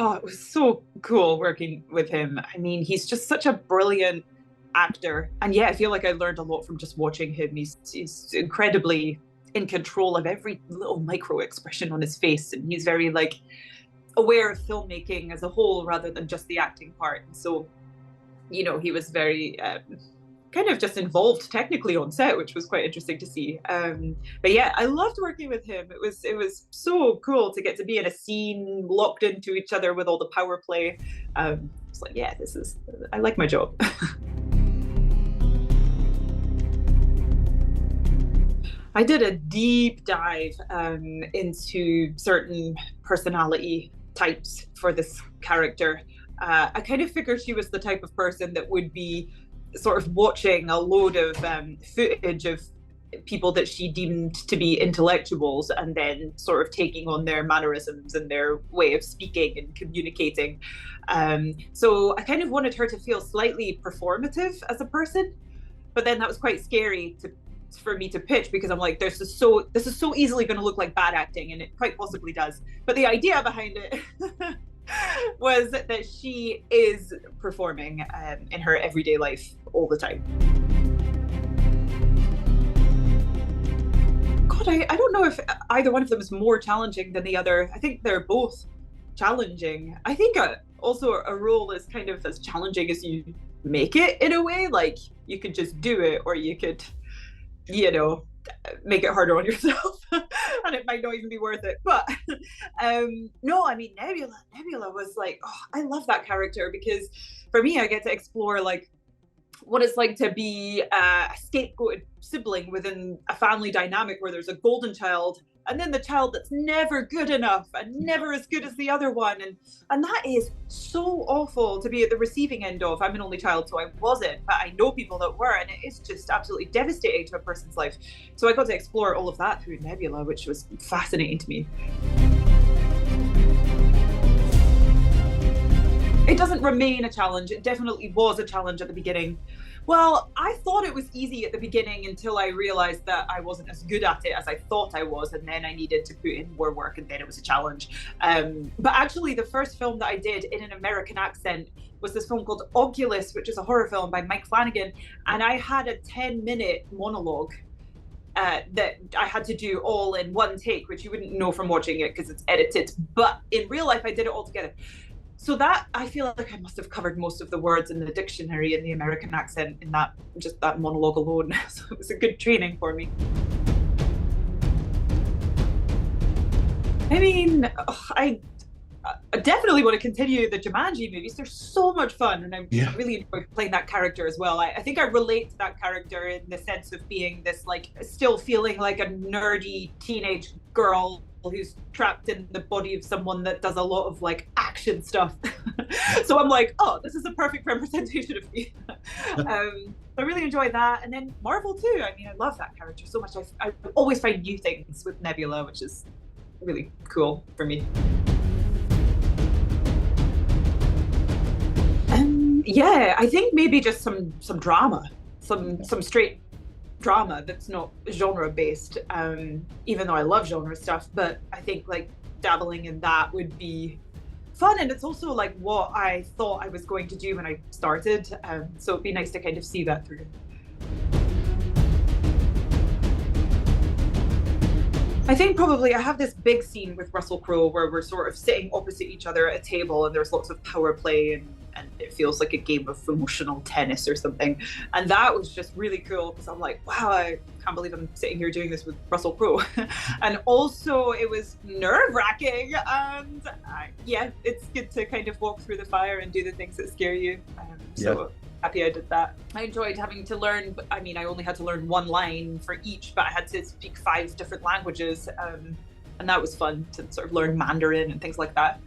Oh, it was so cool working with him. I mean, he's just such a brilliant actor. And yeah, I feel like I learned a lot from just watching him. He's incredibly in control of every little micro expression on his face. And he's very like aware of filmmaking as a whole rather than just the acting part. And so, he was very kind of just involved technically on set, which was quite interesting to see. But yeah, I loved working with him. It was so cool to get to be in a scene locked into each other with all the power play. It's like, yeah, I like my job. I did a deep dive into certain personality types for this character. I kind of figured she was the type of person that would be sort of watching a load of footage of people that she deemed to be intellectuals and then sort of taking on their mannerisms and their way of speaking and communicating. So I kind of wanted her to feel slightly performative as a person, but then that was quite scary for me to pitch because I'm like, this is so easily going to look like bad acting, and it quite possibly does. But the idea behind it was that she is performing in her everyday life all the time. God, I don't know if either one of them is more challenging than the other. I think they're both challenging. I think also a role is kind of as challenging as you make it in a way. Like you could just do it, or you could, make it harder on yourself and it might not even be worth it. But no, I mean, Nebula was like, oh, I love that character because for me, I get to explore like what it's like to be a scapegoated sibling within a family dynamic where there's a golden child and then the child that's never good enough and never as good as the other one. And that is so awful to be at the receiving end of. I'm an only child, so I wasn't, but I know people that were, and it is just absolutely devastating to a person's life. So I got to explore all of that through Nebula, which was fascinating to me. It doesn't remain a challenge. It definitely was a challenge at the beginning. Well, I thought it was easy at the beginning until I realized that I wasn't as good at it as I thought I was, and then I needed to put in more work, and then it was a challenge. But actually, the first film that I did in an American accent was this film called Oculus, which is a horror film by Mike Flanagan, and I had a 10-minute monologue that I had to do all in one take, which you wouldn't know from watching it because it's edited, but in real life, I did it all together. So that, I feel like I must have covered most of the words in the dictionary in the American accent in that monologue alone. So it was a good training for me. I mean, I definitely want to continue the Jumanji movies. They're so much fun, and I really enjoy playing that character as well. I think I relate to that character in the sense of being this, like, still feeling like a nerdy teenage girl who's trapped in the body of someone that does a lot of like action stuff. So I'm like, oh, this is a perfect representation of me. I really enjoy that. And then Marvel too. I mean, I love that character so much. I always find new things with Nebula, which is really cool for me. Yeah, I think maybe just some drama, some straight drama that's not genre based, even though I love genre stuff, but I think like dabbling in that would be fun, and it's also like what I thought I was going to do when I started, so it'd be nice to kind of see that through. I think probably I have this big scene with Russell Crowe where we're sort of sitting opposite each other at a table and there's lots of power play and it feels like a game of emotional tennis or something. And that was just really cool because I'm like, wow, I can't believe I'm sitting here doing this with Russell Crowe. And also it was nerve-wracking, and yeah, it's good to kind of walk through the fire and do the things that scare you. So happy I did that. I enjoyed having to learn, I mean, I only had to learn one line for each, but I had to speak 5 different languages. And that was fun to sort of learn Mandarin and things like that.